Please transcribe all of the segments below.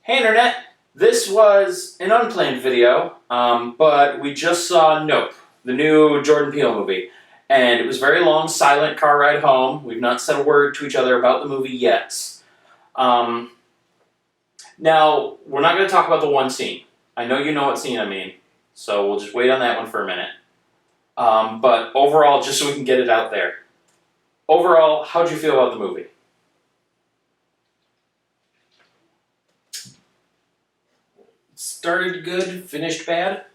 Hey Internet! This was an unplanned video, but we just saw Nope, the new Jordan Peele movie. And it was a very long, silent car ride home. We've not said a word to each other about the movie yet. Now, we're not going to talk about the one scene. I know you know what scene I mean, so we'll just wait on that one for a minute. But overall, just so we can get it out there. Overall, how'd you feel about the movie? Started good, finished bad.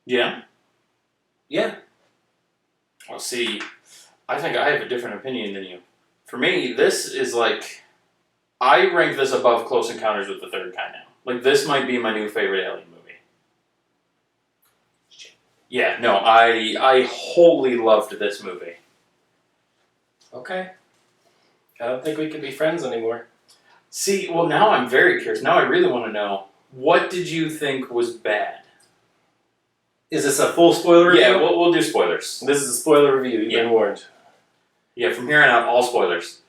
Yeah? Yeah. Well, see, I think I have a different opinion than you. For me, this is like... I rank this above Close Encounters with the Third Kind now. Like, this might be my new favorite Alien movie. Yeah, no, I wholly loved this movie. Okay. I don't think we can be friends anymore. See, well, now I'm very curious. Now I really want to know, what did you think was bad? Is this a full spoiler review? Yeah, we'll do spoilers. This is a spoiler review. You've been warned. Yeah, from here on out, all spoilers.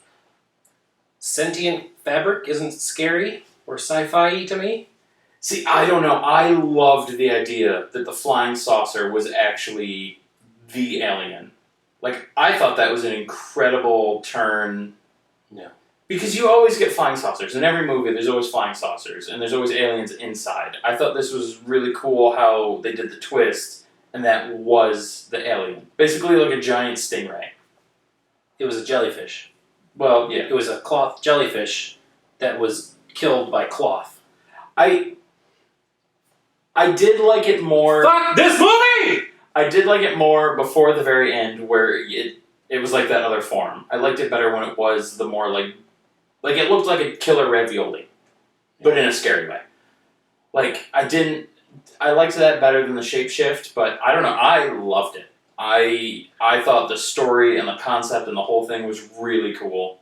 Sentient fabric isn't scary or sci-fi to me. See, I don't know. I loved the idea that the flying saucer was actually the alien. Like, I thought that was an incredible turn. No. Because you always get flying saucers. In every movie, there's always flying saucers, and there's always aliens inside. I thought this was really cool how they did the twist, and that was the alien. Basically like a giant stingray. It was a jellyfish. Well, yeah. It was a cloth jellyfish that was killed by cloth. I did like it more... Fuck this movie! I did like it more before the very end, where it was like that other form. I liked it better when it was the more like it looked like a killer ravioli, but in a scary way. Like, I liked that better than the shapeshift, but I don't know, I loved it. I thought the story and the concept and the whole thing was really cool.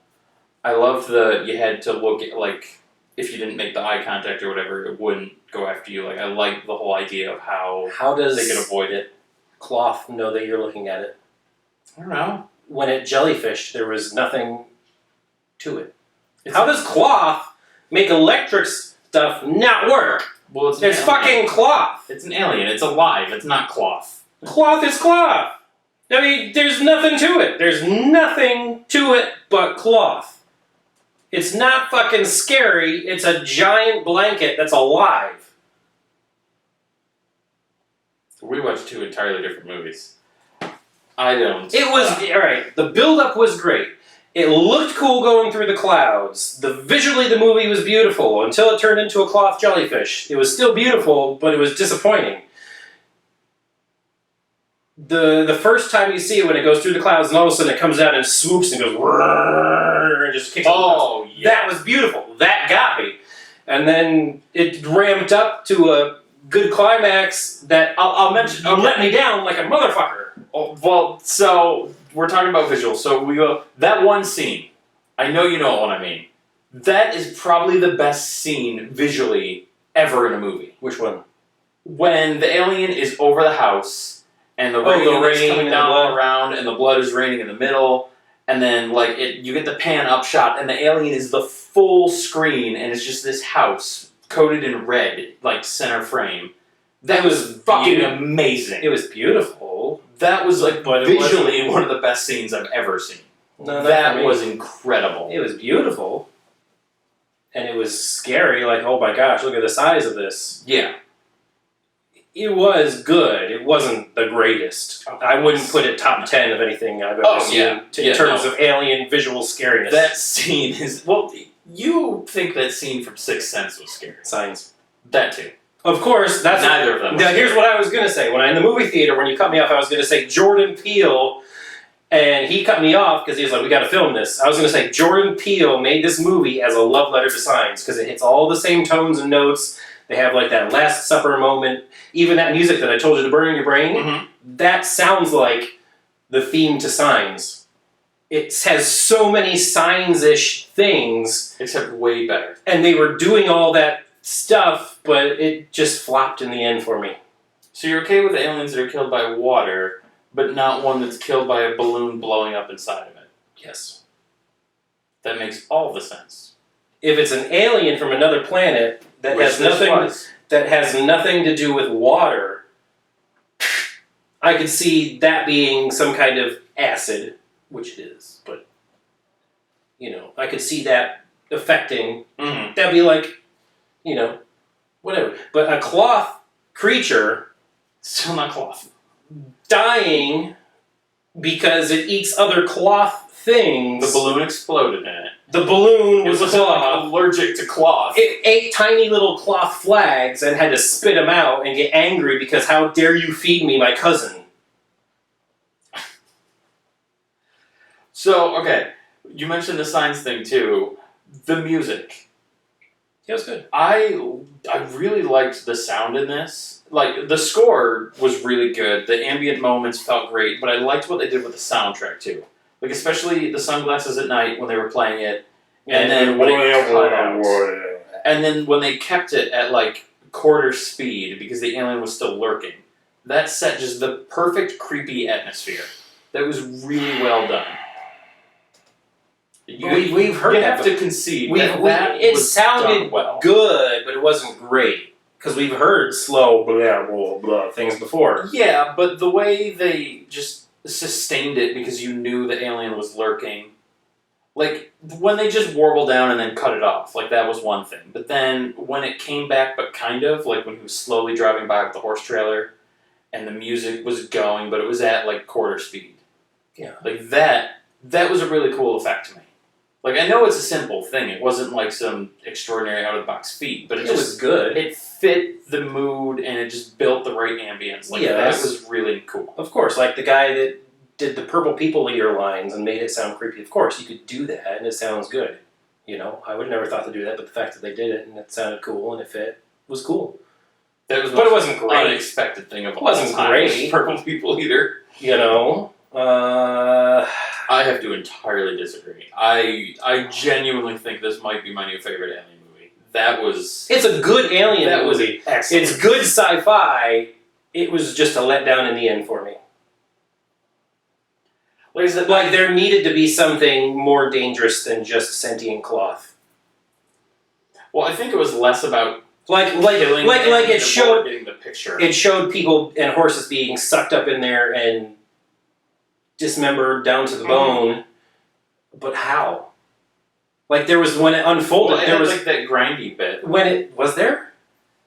I loved you had to look at, like, if you didn't make the eye contact or whatever, it wouldn't go after you. Like, I liked the whole idea of how does they could avoid it. Cloth know that you're looking at it? I don't know. When it jellyfished, there was nothing to it. How does cloth make electric stuff not work? Well, it's There's fucking cloth. It's an alien. It's alive. It's not cloth. Cloth is cloth. I mean, there's nothing to it. There's nothing to it but cloth. It's not fucking scary. It's a giant blanket that's alive. We watched two entirely different movies. I don't. It was, alright, the build-up was great. It looked cool going through the clouds. Visually, the movie was beautiful until it turned into a cloth jellyfish. It was still beautiful, but it was disappointing. The first time you see it when it goes through the clouds, and all of a sudden it comes down and swoops and goes and just kicks. Oh, yeah. That was beautiful. That got me. And then it ramped up to a good climax that I'll mention. Let me down like a motherfucker. Oh, well, so we're talking about visuals. So we go that one scene. I know you know what I mean. That is probably the best scene visually ever in a movie. Which one? When the alien is over the house and the rain is coming down all around and the blood is raining in the middle, and then like you get the pan up shot and the alien is the full screen and it's just this house coated in red, like center frame. That was fucking amazing. It was beautiful. That was like visually one of the best scenes I've ever seen. No, that was incredible. It was beautiful. And it was scary, like, oh my gosh, look at the size of this. Yeah. It was good. It wasn't the greatest. I wouldn't put it top 10 of anything I've ever seen in terms of alien visual scariness. That scene is... Well, you think that scene from Sixth Sense was scary. Signs. That too. Of course, that's... Neither of them. Now, here's what I was going to say. When in the movie theater, when you cut me off, I was going to say Jordan Peele, and he cut me off because he was like, we got to film this. I was going to say Jordan Peele made this movie as a love letter to Signs because it hits all the same tones and notes. They have like that Last Supper moment. Even that music that I told you to burn in your brain, that sounds like the theme to Signs. It has so many Signs-ish things. Except way better. And they were doing all that stuff, but it just flopped in the end for me. So you're okay with aliens that are killed by water, but not one that's killed by a balloon blowing up inside of it? Yes. That makes all the sense. if it's an alien from another planet that Which has this nothing was. that has nothing to do with water, I could see that being some kind of acid, which it is, but I could see that affecting. Mhm. That'd be like, whatever. But a cloth creature Still not cloth. dying because it eats other cloth things. The balloon exploded in it. The balloon It was was cloth. allergic to cloth. It ate tiny little cloth flags and had to spit them out and get angry because how dare you feed me my cousin? So, okay, you mentioned the science thing too. The music. Yeah, it was good. I really liked the sound in this. Like, the score was really good. The ambient moments felt great, but I liked what they did with the soundtrack too. Like, especially the Sunglasses at Night when they were playing it, and then when it cut out. And then when they kept it at, like, quarter speed because the alien was still lurking. That set just the perfect creepy atmosphere. That was really well done. We've heard you that, have but to concede it was sounded done well. good, but it wasn't great because we've heard slow blah blah blah things before. Yeah, but the way they just sustained it because you knew the alien was lurking, like when they just warbled down and then cut it off, like that was one thing. But then when it came back, but kind of like when he was slowly driving by with the horse trailer, and the music was going, but it was at like quarter speed. Yeah, like that was a really cool effect to me. Like, I know it's a simple thing. It wasn't like some extraordinary out-of-the-box feat, but it was good. It fit the mood, and it just built the right ambience. Like, that was really cool. Of course, like the guy that did the Purple People Eater lines and made it sound creepy. Of course, you could do that, and it sounds good. I would have never thought to do that, but the fact that they did it, and it sounded cool, and it fit, was cool. That was but it wasn't great. Unexpected thing of all wasn't time. great. Purple People either. I have to entirely disagree. I genuinely think this might be my new favorite alien movie. It's a good alien that movie. Was excellent. It's good sci-fi. It was just a letdown in the end for me. Like there needed to be something more dangerous than just sentient cloth. Well, I think it was less about like killing it showed getting the picture. It showed people and horses being sucked up in there and dismembered down to the bone, but how? Like there was when it unfolded, well, there was like that grindy bit. When it was there,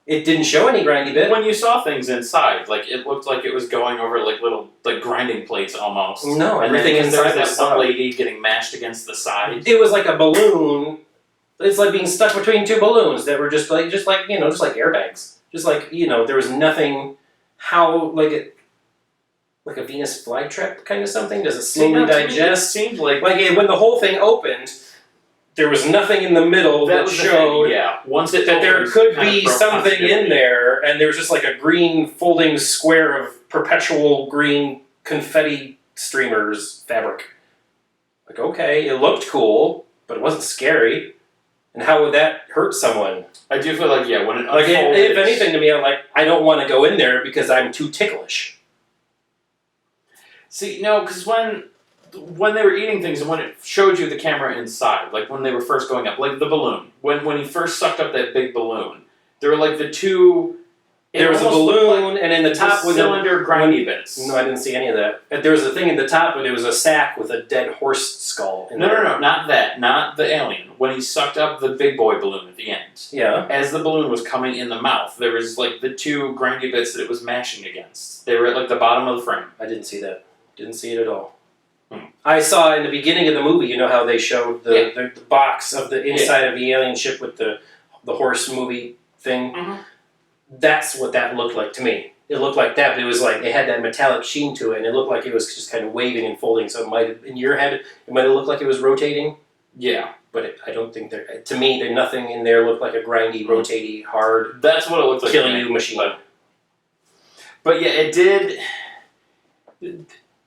it didn't show any grindy bit. When you saw things inside, like it looked like it was going over like little like grinding plates almost. No, and everything inside there was was that one solid. lady getting mashed against the side. It was like a balloon. It's like being stuck between two balloons that were just like airbags. Just like there was nothing. How like a Venus flytrap kind of something? Does it slowly digest? To me, it seemed like when the whole thing opened, there was nothing in the middle that showed once it that there opens, could it kind of be broke something continuity. in there, and there was just like a green folding square of perpetual green confetti streamers fabric. Like, okay, it looked cool, but it wasn't scary. And how would that hurt someone? I do feel like when it Like unfolded, if anything to me, I'm like, I don't want to go in there because I'm too ticklish. See, no, because when they were eating things and when it showed you the camera inside, like when they were first going up, like the balloon, when he first sucked up that big balloon, there were like the two. There was a balloon, and in the top was cylinder grindy bits. No, I didn't see any of that. There was a thing in the top, but it was a sack with a dead horse skull. No, not that, not the alien. When he sucked up the big boy balloon at the end. Yeah. As the balloon was coming in the mouth, there was like the two grindy bits that it was mashing against. They were at like the bottom of the frame. I didn't see that. Didn't see it at all. I saw in the beginning of the movie, how they showed the box of the inside of the alien ship with the horse movie thing. Mm-hmm. That's what that looked like to me. It looked like that, but it was like it had that metallic sheen to it, and it looked like it was just kind of waving and folding. So it might have, in your head, it might have looked like it was rotating. Yeah, but I don't think there. To me, there nothing in there looked like a grindy, rotaty, hard. That's what it looked like. Killing you machine. But yeah, it did.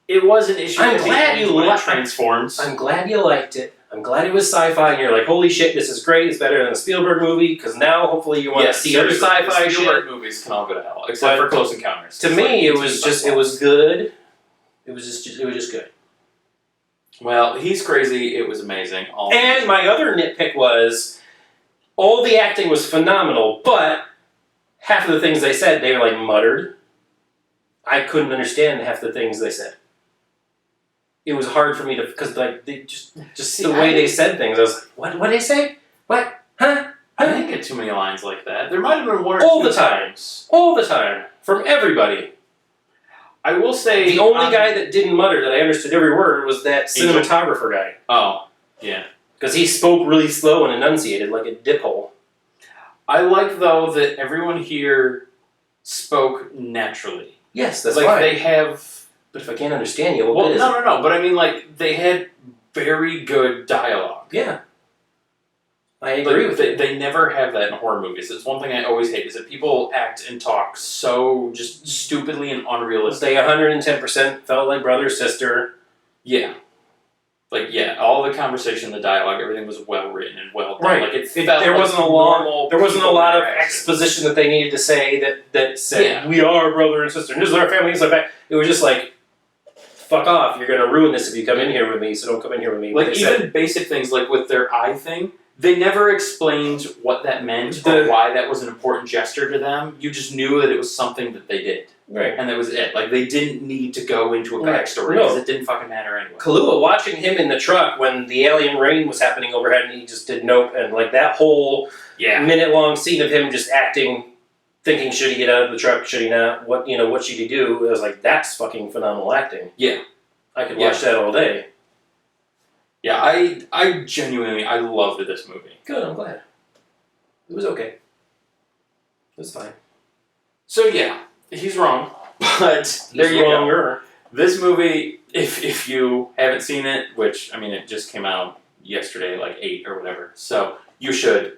It was an issue. I'm glad you liked Transforms. I'm glad you liked it. I'm glad it was sci-fi, and you're like, holy shit, this is great. It's better than a Spielberg movie, because now hopefully you want to see other sci-fi Spielberg shit. movies can all go to hell, except for Close Encounters. To me, it was good. It was just good. Well, he's crazy. It was amazing. And my other nitpick was All the acting was phenomenal, but half of the things they said, they were like muttered. I couldn't understand half the things they said. It was hard for me to, because like they just the way they said things, I was like, what did they say? What? Huh? I didn't get too many lines like that. There might have been one or All two the time. times. All the time. From everybody. I will say The only guy that didn't mutter that I understood every word was that Angel? cinematographer guy. Oh, yeah. Because he spoke really slow and enunciated like a dip hole. I like though that everyone here spoke naturally. Yes, that's like fine. they have. But if I can't understand you, what Well, good is it? no. But I mean, like they had very good dialogue. Yeah. I agree with it. They never have that in horror movies. It's one thing I always hate is that people act and talk so just stupidly and unrealistic. They 110% felt like brother, sister. Yeah. Like, yeah, all the conversation, the dialogue, everything was well written and well done. Right. Like, it There felt like wasn't normal there wasn't a people lot of interaction. exposition that they needed to say that said, Yeah. we are brother and sister, and this is our family, and stuff like that. It was just like, fuck off, you're going to ruin this if you come in here with me, so don't come in here with me. Like, But they even said, basic things, like with their eye thing, they never explained what that meant or why that was an important gesture to them. You just knew that it was something that they did. right. And that was it. Like, they didn't need to go into a Right. backstory No. because it didn't fucking matter anyway. Kahlua, watching him in the truck when the alien rain was happening overhead and he just did nope, and like that whole Yeah. minute-long scene of him just acting, thinking should he get out of the truck, should he not, what should he do? I was like, that's fucking phenomenal acting. Yeah. I could watch that all day. Yeah, I genuinely, I loved this movie. Good, I'm glad. It was okay. It was fine. So yeah, he's wrong. But there He's you go. wronger. This movie, if you haven't seen it, which, I mean, it just came out yesterday, like 8 or whatever, so you should.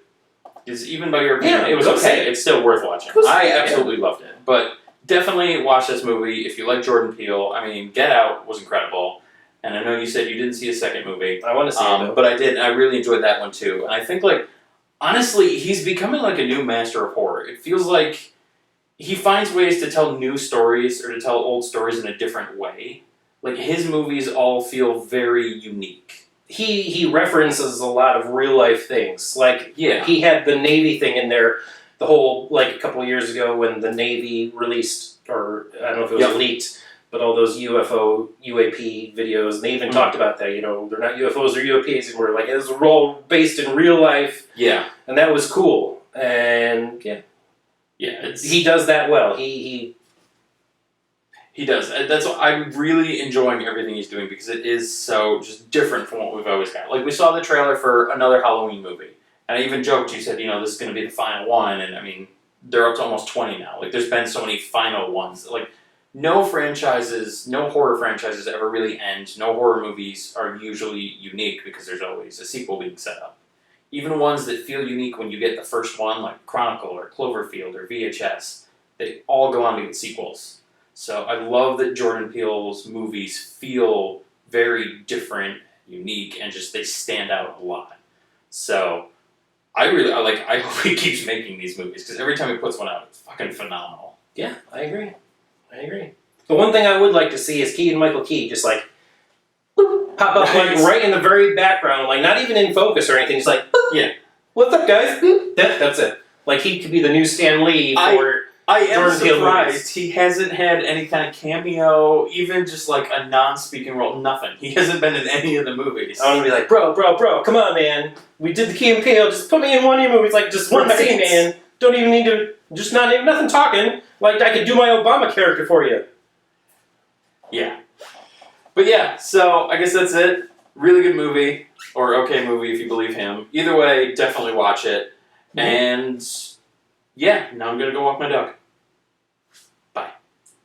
Because even by your opinion, Yeah, it was okay. It's still worth watching. I absolutely loved it. But definitely watch this movie if you like Jordan Peele. I mean, Get Out was incredible. And I know you said you didn't see a second movie. I want to see it, though. But I did. I really enjoyed that one, too. And I think, like, honestly, he's becoming like a new master of horror. It feels like he finds ways to tell new stories or to tell old stories in a different way. Like, his movies all feel very unique. He references a lot of real life things. Like, Yeah. he had the Navy thing in there, the whole, like, a couple of years ago when the Navy released, or I don't know if it was leaked, but all those UFO, UAP videos, they even talked about that, you know, they're not UFOs, they're UAPs, and we're like, it was all based in real life, Yeah. and that was cool. And, yeah. Yeah. He does that well. He does. That's what I'm really enjoying everything he's doing because it is so just different from what we've always got. Like, we saw the trailer for another Halloween movie. And I even joked, you said, you know, this is going to be the final one. And, I mean, they're up to almost 20 now. Like, there's been so many final ones. Like, no horror franchises ever really end. No horror movies are usually unique because there's always a sequel being set up. Even ones that feel unique when you get the first one, like Chronicle or Cloverfield or VHS, they all go on to get sequels. So I love that Jordan Peele's movies feel very different, unique, and just they stand out a lot. So I hope he keeps making these movies because every time he puts one out, it's fucking phenomenal. Yeah, I agree. The one thing I would like to see is Keegan-Michael Key just like pop up like right in the very background, like not even in focus or anything. Just like, Yeah. What's up, guys? That's it. Like he could be the new Stan Lee for. I am Jordan Peele surprised movies. he hasn't had any kind of cameo, even just like a non-speaking role. Nothing. He hasn't been in any of the movies. I want to be like, bro, come on, man. We did the Key and Peele. Just put me in one of your movies, like just one Right. scene, man. Don't even need to. Just nothing talking. Like I could do my Obama character for you. Yeah. But yeah, so I guess that's it. Really good movie, or okay movie if you believe him. Either way, definitely watch it. And yeah, now I'm gonna go walk my dog.